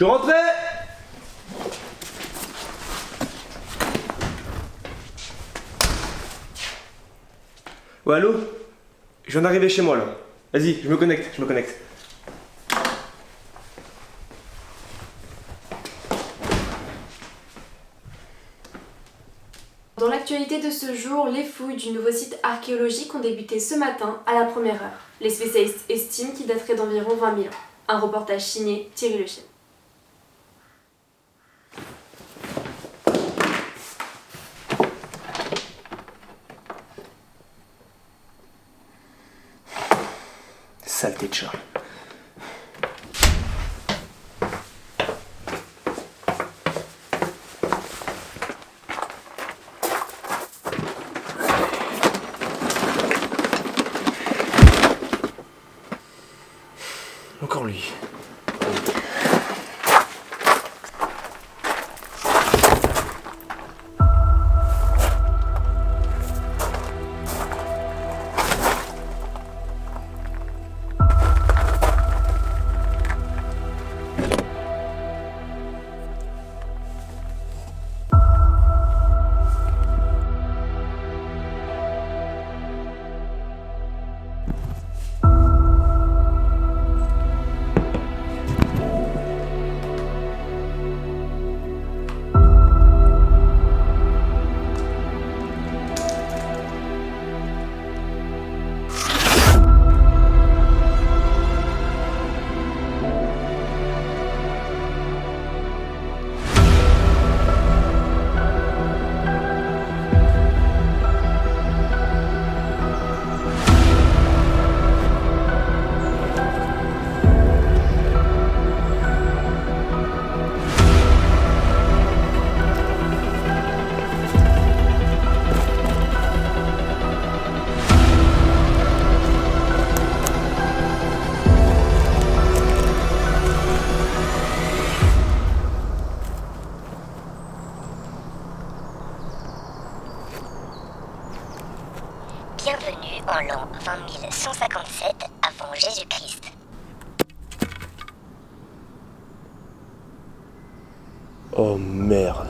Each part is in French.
peux rentrer? Ouais, allô? Je viens d'arriver chez moi là. Vas-y, je me connecte. Dans l'actualité de ce jour, les fouilles du nouveau site archéologique ont débuté ce matin à la première heure. Les spécialistes estiment qu'il daterait d'environ 20 000 ans. Un reportage signé Thierry Lechêne. Saleté de chat. Encore lui. Bienvenue en l'an 20157 avant Jésus-Christ. Oh merde.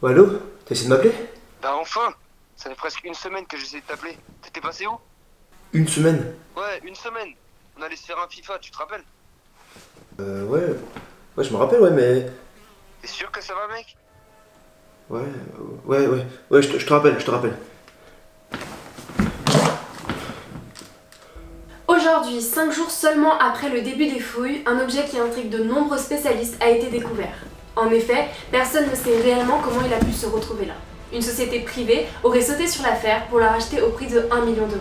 Ouais, allô? T'as essayé de m'appeler? Bah enfin! Ça fait presque une semaine que j'essaie de t'appeler. T'étais passé où? Une semaine? Ouais, une semaine. On allait se faire un FIFA, tu te rappelles? Ouais. Ouais, je me rappelle, ouais, mais... T'es sûr que ça va, mec? Ouais, je te rappelle. Aujourd'hui, 5 jours seulement après le début des fouilles, un objet qui intrigue de nombreux spécialistes a été découvert. En effet, personne ne sait réellement comment il a pu se retrouver là. Une société privée aurait sauté sur l'affaire pour la racheter au prix de 1 million d'euros.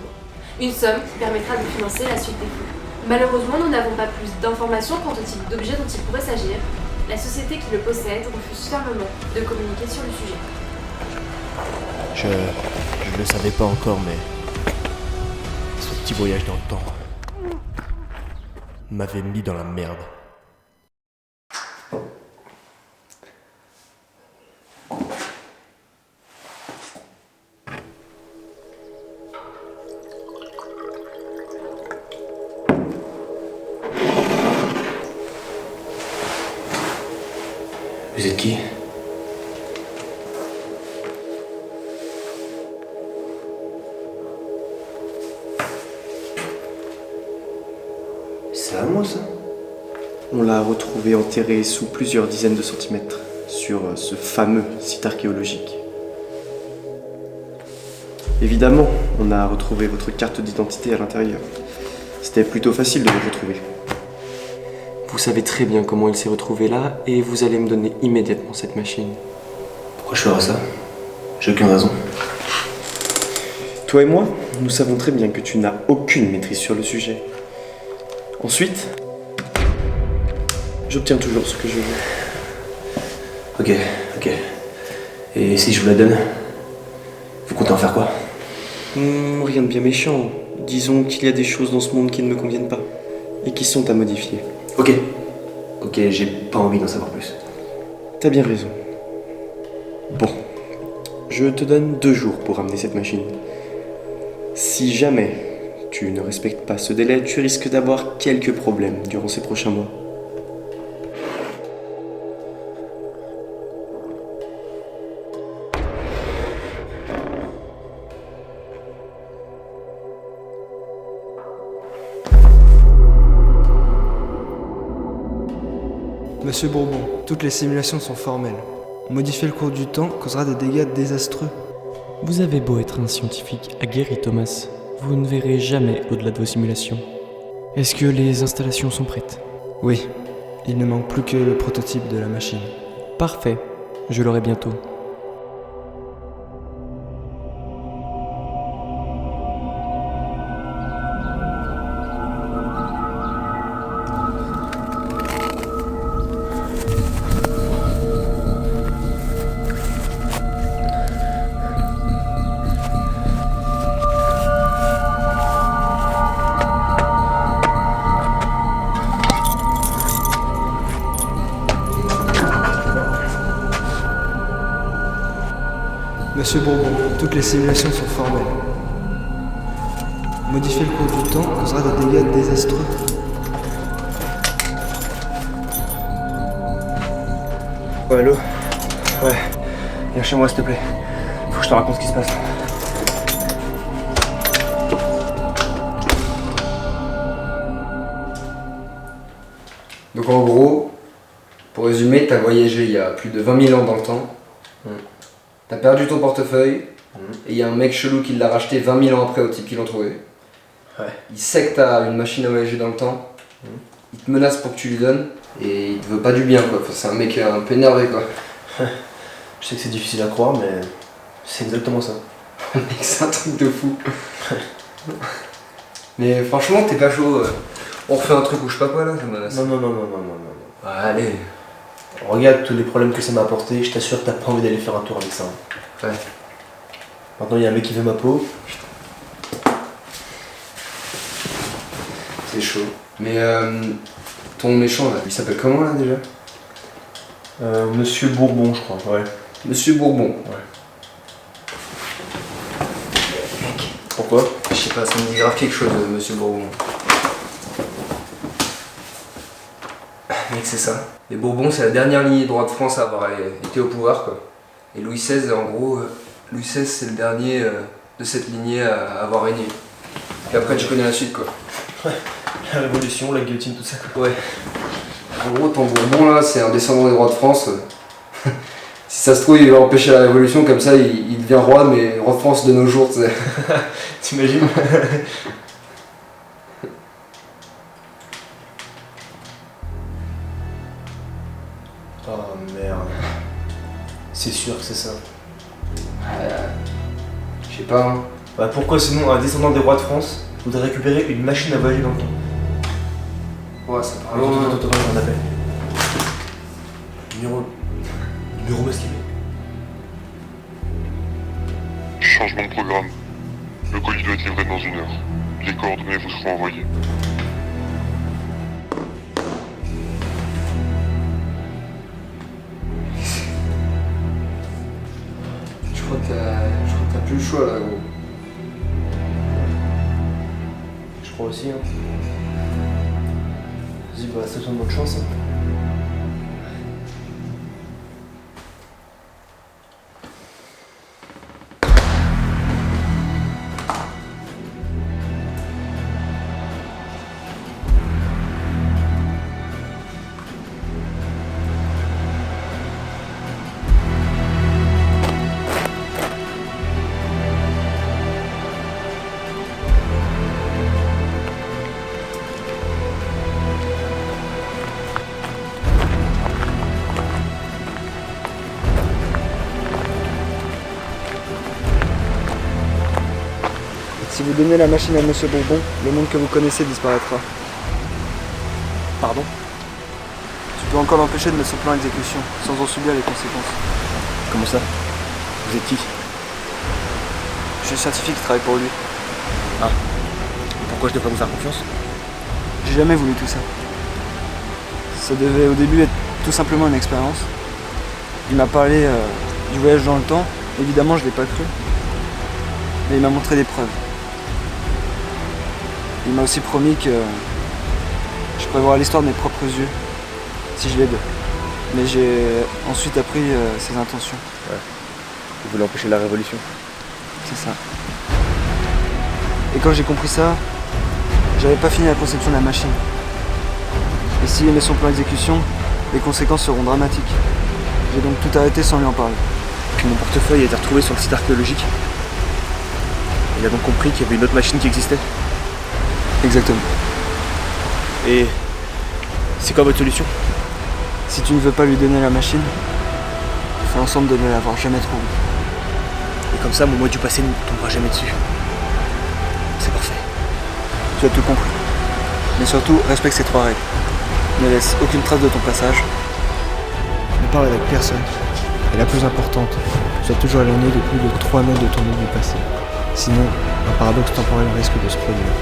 Une somme qui permettra de financer la suite des fouilles. Malheureusement, nous n'avons pas plus d'informations quant au type d'objet dont il pourrait s'agir. La société qui le possède refuse fermement de communiquer sur le sujet. Je le savais pas encore, mais ce petit voyage dans le temps m'avait mis dans la merde. Vous êtes qui? C'est à moi, ça? On l'a retrouvé enterré sous plusieurs dizaines de centimètres sur ce fameux site archéologique. Évidemment, on a retrouvé votre carte d'identité à l'intérieur. C'était plutôt facile de vous retrouver. Vous savez très bien comment il s'est retrouvé là et vous allez me donner immédiatement cette machine. Pourquoi je ferais ça? J'ai aucune raison. Toi et moi, nous savons très bien que tu n'as aucune maîtrise sur le sujet. Ensuite, j'obtiens toujours ce que je veux. Ok. Et si je vous la donne, vous comptez en faire quoi? Rien de bien méchant. Disons qu'il y a des choses dans ce monde qui ne me conviennent pas et qui sont à modifier. Ok, j'ai pas envie d'en savoir plus. T'as bien raison. Bon, je te donne 2 jours pour ramener cette machine. Si jamais tu ne respectes pas ce délai, tu risques d'avoir quelques problèmes durant ces prochains mois. Monsieur Bourbon, toutes les simulations sont formelles. Modifier le cours du temps causera des dégâts désastreux. Vous avez beau être un scientifique aguerri, Thomas, vous ne verrez jamais au-delà de vos simulations. Est-ce que les installations sont prêtes? Oui, il ne manque plus que le prototype de la machine. Parfait, je l'aurai bientôt. Monsieur Bourbon, toutes les simulations sont formelles. Modifier le cours du temps causera des dégâts désastreux. Ouais, allô? Ouais, viens chez moi s'il te plaît. Faut que je te raconte ce qui se passe. Donc en gros, pour résumer, t'as voyagé il y a plus de 20 000 ans dans le temps. T'as perdu ton portefeuille. Et il y a un mec chelou qui l'a racheté 20 000 ans après au type qui l'ont trouvé. Ouais. Il sait que t'as une machine à voyager dans le temps. Il te menace pour que tu lui donnes. Et il te veut pas du bien quoi. Enfin, c'est un mec un peu énervé quoi. Je sais que c'est difficile à croire, mais c'est exactement ça. Mec, c'est un truc de fou. Mais franchement, t'es pas chaud. On refait un truc ou je sais pas quoi là, ça menace. Non. Ouais, allez. Regarde tous les problèmes que ça m'a apporté, je t'assure que t'as pas envie d'aller faire un tour avec ça. Ouais. Maintenant, il y a un mec qui veut ma peau. C'est chaud. Mais ton méchant là, il s'appelle comment là déjà? Monsieur Bourbon, je crois, ouais. Monsieur Bourbon. Ouais. Pourquoi? Je sais pas, ça me dit grave quelque chose, Monsieur Bourbon. Mec, c'est ça. Les Bourbons, c'est la dernière lignée droite de France à avoir été au pouvoir, quoi. Et Louis XVI, en gros, Louis XVI, c'est le dernier de cette lignée à avoir régné. Et après, tu connais la suite, quoi. Ouais, la révolution, la guillotine, tout ça. Ouais. En gros, ton Bourbon, là, c'est un descendant des rois de France. Si ça se trouve, il va empêcher la révolution, comme ça, il devient roi, mais roi de France de nos jours, tu sais. T'imagines? Oh merde. C'est sûr que c'est ça. Je sais pas, hein. Bah pourquoi sinon un descendant des rois de France voudrait récupérer une machine à voyager dans le temps? Ouais, ça parle Attends, loin. on appelle. Numéro masqué. Changement de programme. Le colis doit être livré dans 1 heure. Les coordonnées vous seront envoyées. Je crois que t'as plus le choix là, gros. Je crois aussi, hein. Vas-y, bah, ça te donne bonne chance, hein. Si vous donnez la machine à Monsieur Bourbon, le monde que vous connaissez disparaîtra. Pardon? Tu peux encore l'empêcher de mettre son plan à exécution, sans en subir les conséquences. Comment ça? Vous êtes qui? Je suis scientifique qui travaille pour lui. Ah. Pourquoi je devrais vous faire confiance? J'ai jamais voulu tout ça. Ça devait au début être tout simplement une expérience. Il m'a parlé du voyage dans le temps. Évidemment, je l'ai pas cru. Mais il m'a montré des preuves. Il m'a aussi promis que je pourrais voir l'histoire de mes propres yeux, si je l'aide. Mais j'ai ensuite appris ses intentions. Ouais. Vous voulez empêcher la révolution? C'est ça. Et quand j'ai compris ça, j'avais pas fini la conception de la machine. Et s'il met son plan d'exécution, les conséquences seront dramatiques. J'ai donc tout arrêté sans lui en parler. Puis mon portefeuille a été retrouvé sur le site archéologique. Il a donc compris qu'il y avait une autre machine qui existait. Exactement. Et c'est quoi votre solution? Si tu ne veux pas lui donner la machine, fais en sorte de ne l'avoir jamais trouvée. Et comme ça, mon moi du passé ne tombera jamais dessus. C'est parfait. Tu as tout compris. Mais surtout, respecte ces 3 règles. Ne laisse aucune trace de ton passage. Ne parle avec personne. Et la plus importante, sois toujours éloigné de plus de 3 mètres de ton lieu du passé. Sinon, un paradoxe temporel risque de se produire.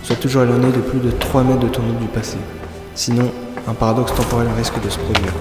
Sois toujours éloigné de plus de 3 mètres de ton lieu du passé. Sinon, un paradoxe temporel risque de se produire.